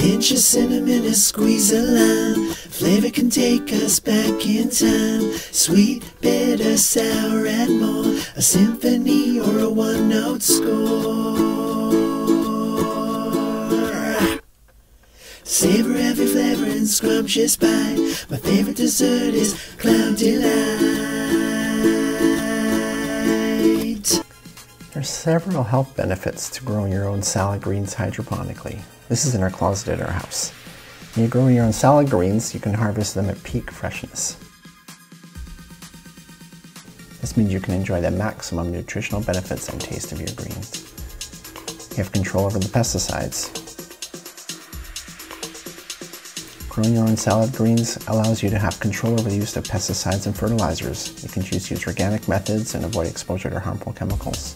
pinch of cinnamon, a squeeze of lime. Flavor can take us back in time. Sweet, bitter, sour, and more. A symphony or a one-note score. Savor every flavor and scrumptious bite. My favorite dessert is Cloud Delight. There are several health benefits to growing your own salad greens hydroponically. This is in our closet at our house. When you're growing your own salad greens, you can harvest them at peak freshness. This means you can enjoy the maximum nutritional benefits and taste of your greens. You have control over the pesticides. Growing your own salad greens allows you to have control over the use of pesticides and fertilizers. You can choose to use organic methods and avoid exposure to harmful chemicals.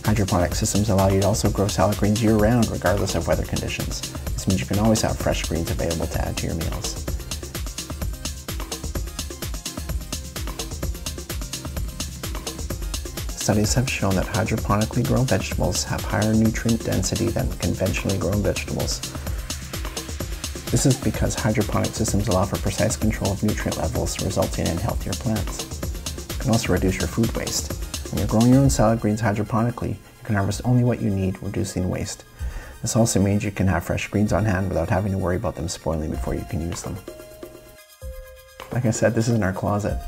Hydroponic systems allow you to also grow salad greens year-round regardless of weather conditions. This means you can always have fresh greens available to add to your meals. Studies have shown that hydroponically grown vegetables have higher nutrient density than conventionally grown vegetables. This is because hydroponic systems allow for precise control of nutrient levels, resulting in healthier plants. You can also reduce your food waste. When you're growing your own salad greens hydroponically, you can harvest only what you need, reducing waste. This also means you can have fresh greens on hand without having to worry about them spoiling before you can use them. Like I said, this is in our closet.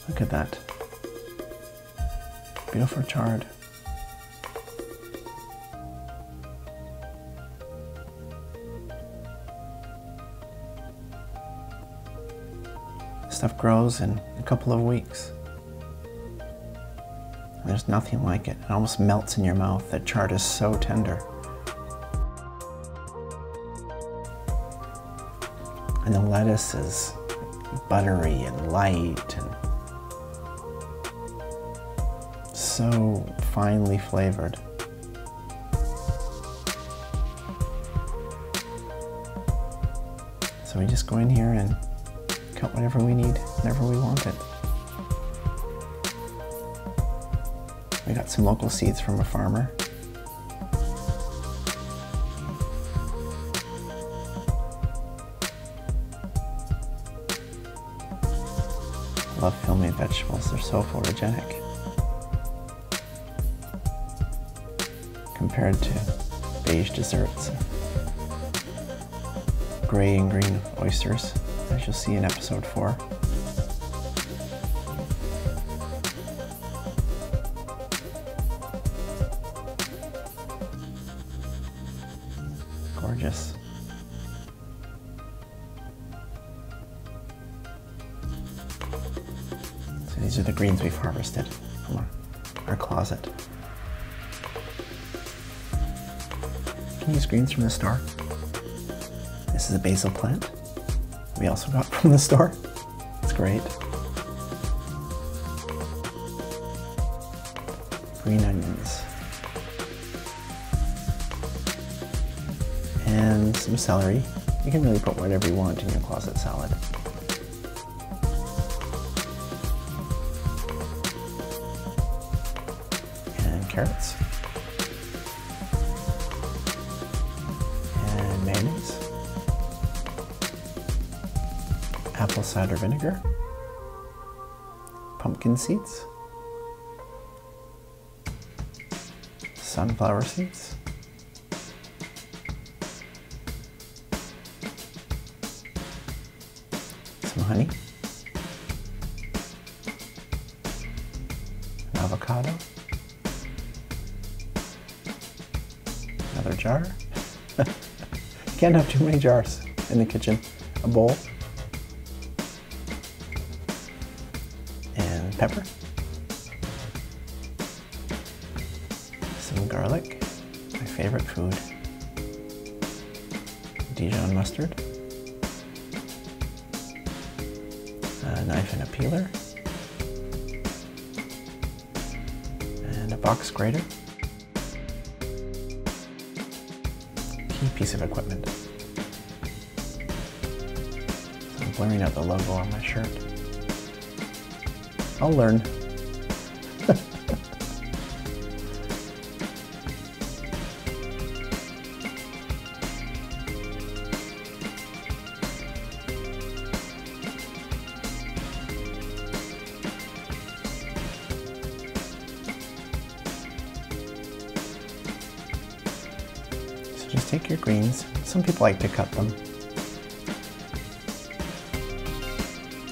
Look at that. Beautiful chard. Stuff grows in a couple of weeks. There's nothing like it. It almost melts in your mouth. That chard is so tender. And the lettuce is buttery and light and so finely flavored. So we just go in here and cut whatever we need, whenever we want it. We got some local seeds from a farmer. I love filming vegetables, they're so photogenic. Compared to beige desserts, gray and green oysters, as you'll see in episode 4. Gorgeous. So these are the greens we've harvested from our closet. You can use greens from the store. This is a basil plant we also got from the store. It's great. Green onions. And some celery. You can really put whatever you want in your closet salad. And carrots. And mayonnaise. Apple cider vinegar. Pumpkin seeds. Sunflower seeds. Some honey. An avocado. Another jar. You can't have too many jars in the kitchen. A bowl. And pepper. Some garlic, my favorite food. Dijon mustard. A knife and a peeler. And a box grater. Key piece of equipment. So I'm blurring out the logo on my shirt. I'll learn. So just take your greens. Some people like to cut them.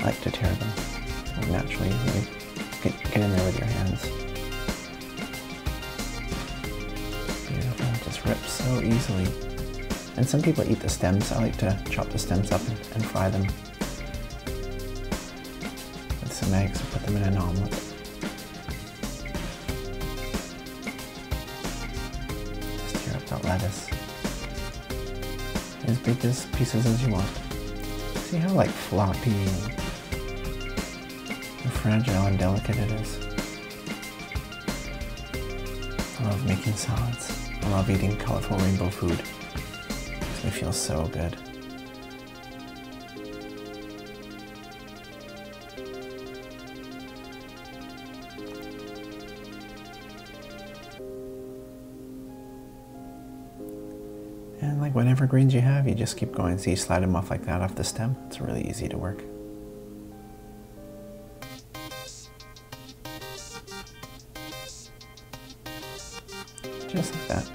I like to tear them. So naturally, you get in there with your hands. Beautiful, it just rips so easily. And some people eat the stems. I like to chop the stems up and fry them with some eggs or put them in an omelet. Just tear up that lettuce. As big as pieces as you want. See how like floppy and fragile and delicate it is. I love making salads. I love eating colorful rainbow food. Makes me feel so good. And like whatever greens you have, you just keep going. So you slide them off like that off the stem. It's really easy to work. Just like that.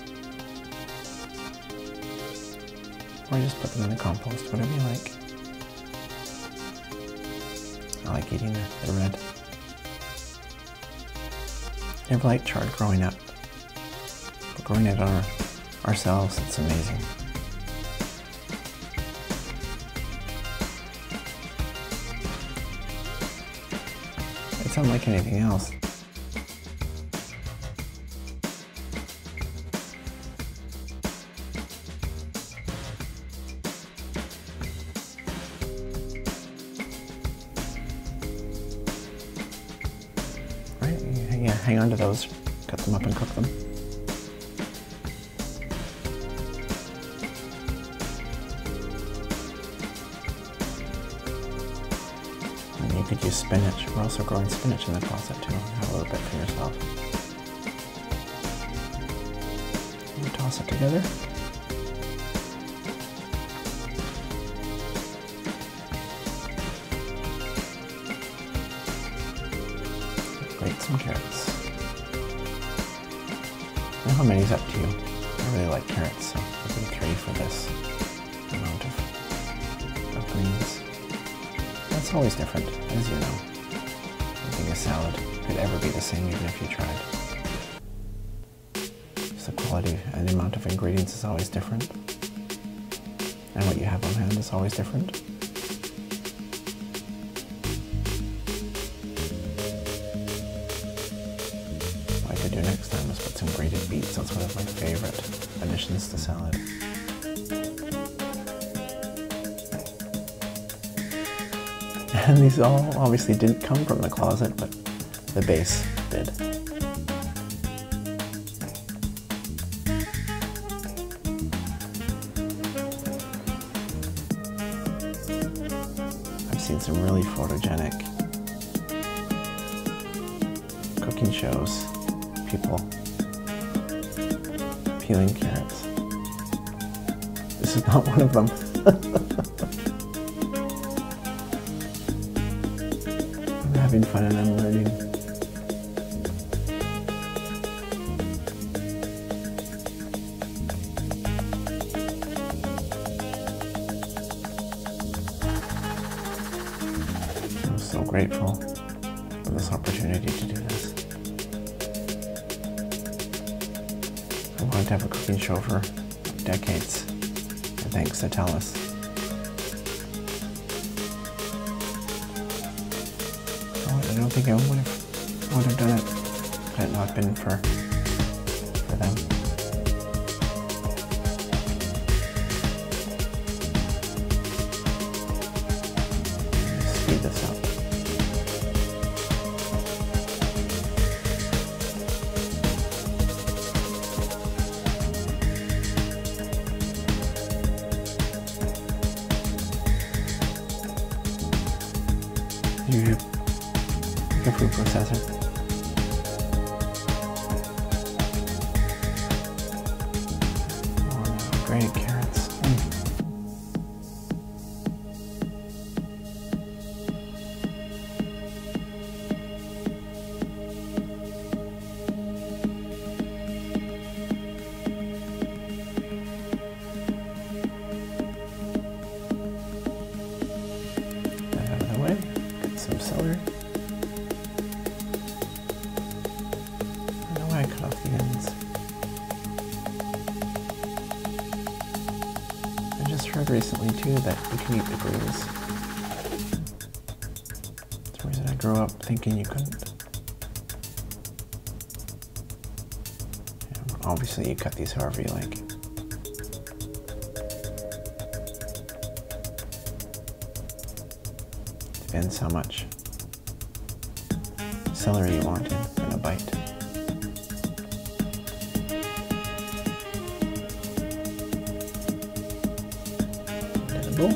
Or just put them in the compost, whatever you like. I like eating the red. Never liked chard growing up. But growing it on ourselves, it's amazing. It's unlike anything else. Yeah, hang on to those, cut them up and cook them. And you could use spinach. We're also growing spinach in the closet too. Have a little bit for yourself. And toss it together. Grate some carrots. Now how many's up to you? I really like carrots, so I'll do 3 for this amount of greens. That's always different, as you know. Making a salad could ever be the same even if you tried. Just the quality and the amount of ingredients is always different. And what you have on hand is always different. Do next time is put some grated beets. That's one of my favorite additions to salad. And these all obviously didn't come from the closet, but the base did. I've seen some really photogenic cooking shows. People peeling carrots. This is not one of them. I'm having fun and I'm learning. I'm so grateful for this opportunity to do this. I wanted to have a cooking show for decades, and thanks to TELUS. I don't think I would have done it had it not been for them. Speed this up. Your food processor. Oh no, great carrots. just heard recently too that you can eat the greens. For some reason I grew up thinking you couldn't. Yeah, obviously you cut these however you like. Depends how much celery you want in a bite. Edible.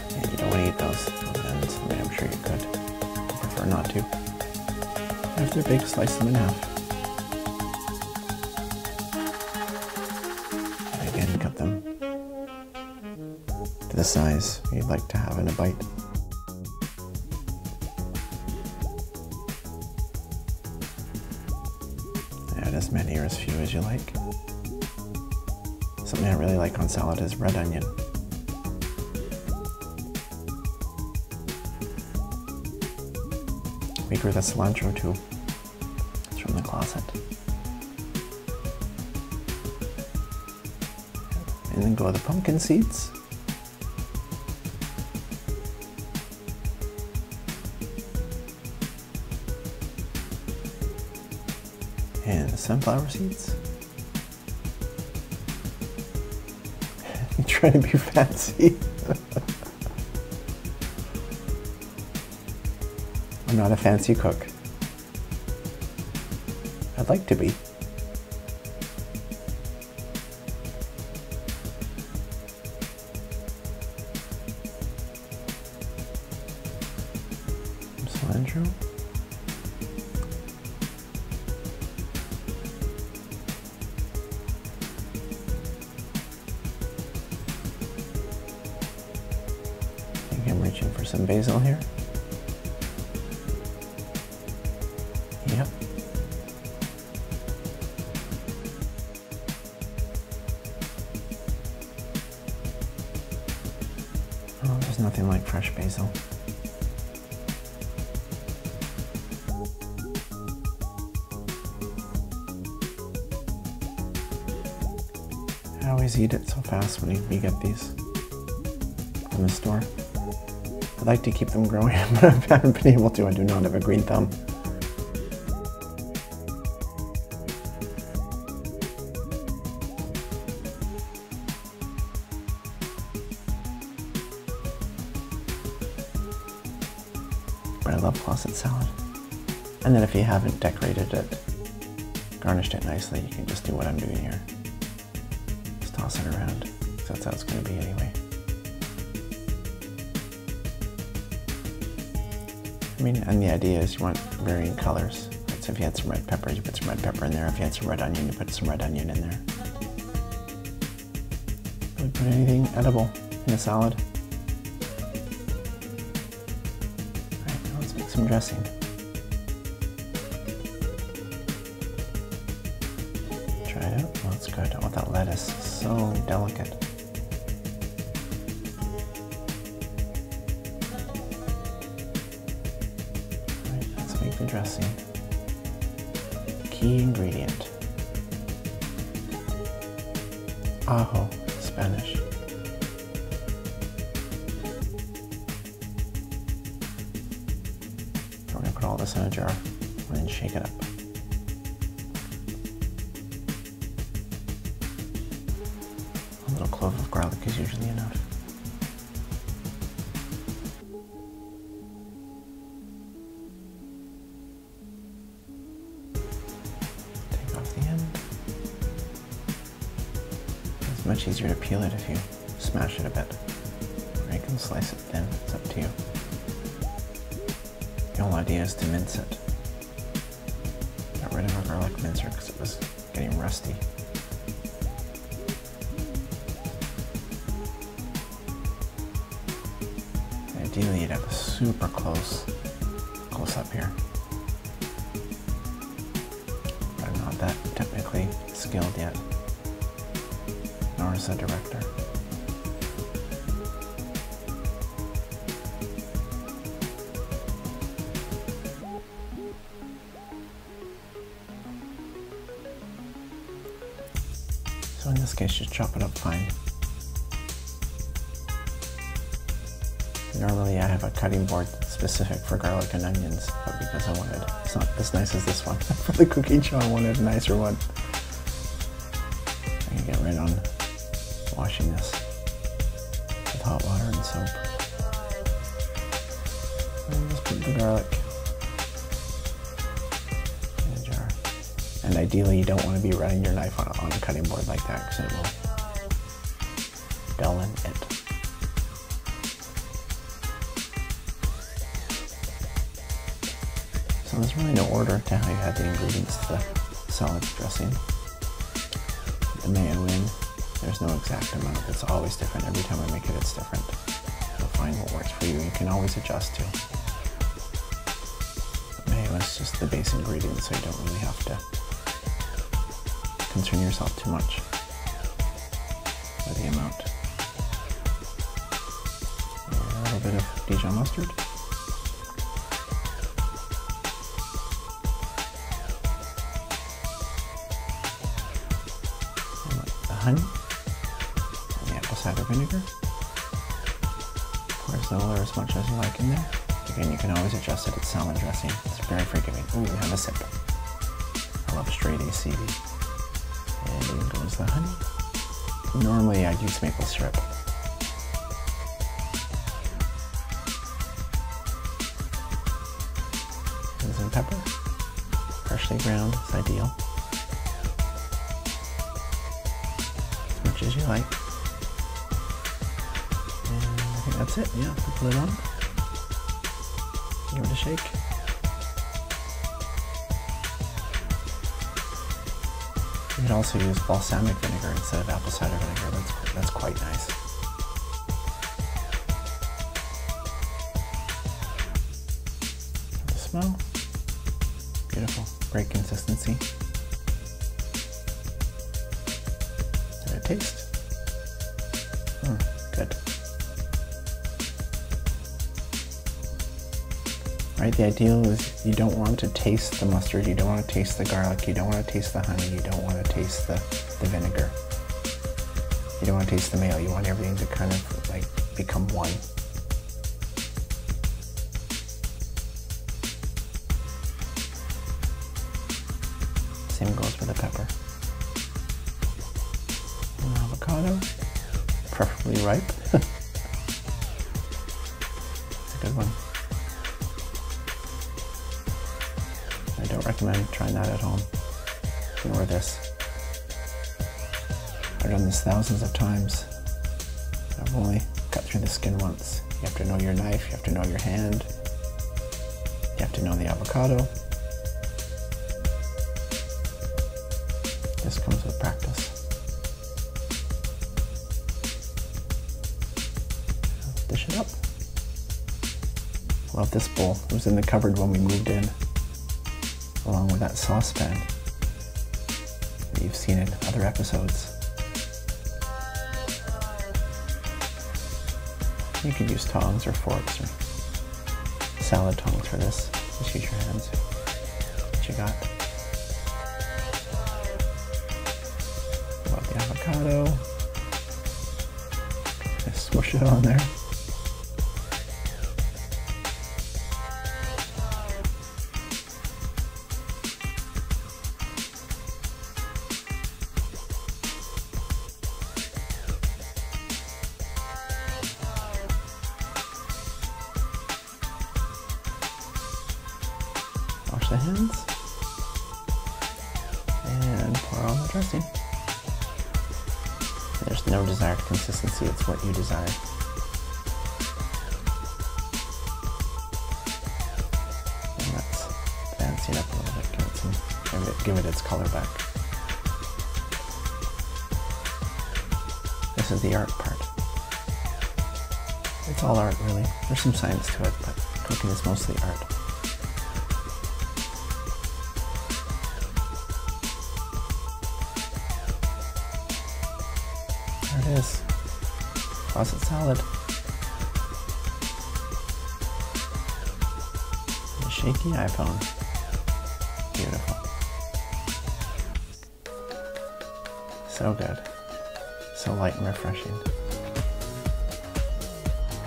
Yeah, you don't want to eat those ends. I mean, I'm sure you could. I prefer not to. If they're big, slice them in half. And again, cut them to the size you'd like to have in a bite. Add as many or as few as you like. Something I really like on salad is red onion. We grew that cilantro too. It's from the closet. And then go the pumpkin seeds. And the sunflower seeds. You try to be fancy. I'm not a fancy cook. I'd like to be. Some cilantro. I think I'm reaching for some basil here. Yep. Oh, there's nothing like fresh basil. I always eat it so fast when we get these from the store. I'd like to keep them growing, but I haven't been able to. I do not have a green thumb. But I love closet salad. And then if you haven't decorated it, garnished it nicely, you can just do what I'm doing here. Just toss it around. So that's how it's going to be anyway. I mean, and the idea is you want varying colors. Right? So if you had some red pepper, you put some red pepper in there. If you had some red onion, you put some red onion in there. Really put anything edible in a salad. Some dressing. Try it out. Oh, that's good. Oh, that lettuce is so delicate. Right, let's make the dressing. Key ingredient. Ajo, Spanish. We're going to put all this in a jar and then shake it up. A little clove of garlic is usually enough. Take off the end. It's much easier to peel it if you smash it a bit. Or you can slice it thin, it's up to you. The whole idea is to mince it. Got rid of our garlic mincer because it was getting rusty. Ideally, you'd have a super close up here. But I'm not that technically skilled yet, nor is the director. In this case, just chop it up fine. Normally I have a cutting board specific for garlic and onions, but because I wanted, it's not as nice as this one. For the cooking show, I wanted a nicer one. I can get right on washing this with hot water and soap. And just put the garlic in a jar. And ideally you don't want to be running your knife on a cutting board like that because it will dull it. So there's really no order to how you add the ingredients to the salad dressing. The may and win, there's no exact amount. It's always different. Every time I make it, it's different. You'll find what works for you. You can always adjust to. Mayo is just the base ingredient, so you don't really have to concern yourself too much with the amount. And a little bit of Dijon mustard. Honey and the apple cider vinegar. Pour as little or as much as you like in there. Again, you can always adjust it. It's salad dressing. It's very forgiving. Ooh, have a sip. I love straight ACV. And in goes the honey. Normally I'd use maple syrup. And some pepper. Freshly ground is ideal. As you like. And I think that's it. Yeah, put the lid on. Give it a shake. You can also use balsamic vinegar instead of apple cider vinegar. That's quite nice. The smell. Beautiful. Great consistency. Taste. Good. Right, the ideal is you don't want to taste the mustard, you don't want to taste the garlic, you don't want to taste the honey, you don't want to taste the vinegar. You don't want to taste the mayo, you want everything to kind of like become one. Same goes for the pepper. Avocado, preferably ripe. It's a good one. I don't recommend trying that at home, nor this. I've done this thousands of times. I've only cut through the skin once. You have to know your knife, you have to know your hand, you have to know the avocado. This comes with practice. Dish it up. Love this bowl. It was in the cupboard when we moved in, along with that saucepan that you've seen in other episodes. You could use tongs or forks or salad tongs for this. Just use your hands. What you got? Love the avocado. Just smush it on there. Wash the hands and pour on the dressing. There's no desired consistency, it's what you desire. And let's fancy it up a little bit, give it its color back. This is the art part. It's all art really. There's some science to it, but cooking is mostly art. There it is. Faucet salad. And a shaky iPhone. Beautiful. So good. So light and refreshing.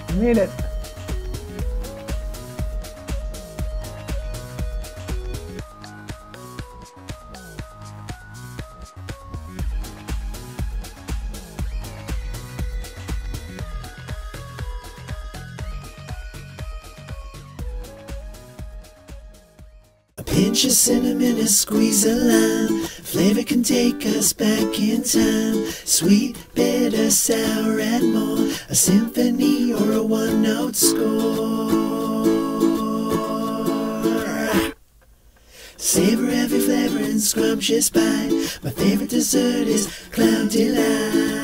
I made it! A pinch of cinnamon, a squeeze of lime. Flavor can take us back in time. Sweet, bitter, sour, and more. A symphony or a one-note score. Savor every flavor and scrumptious bite. My favorite dessert is Cloud Delight.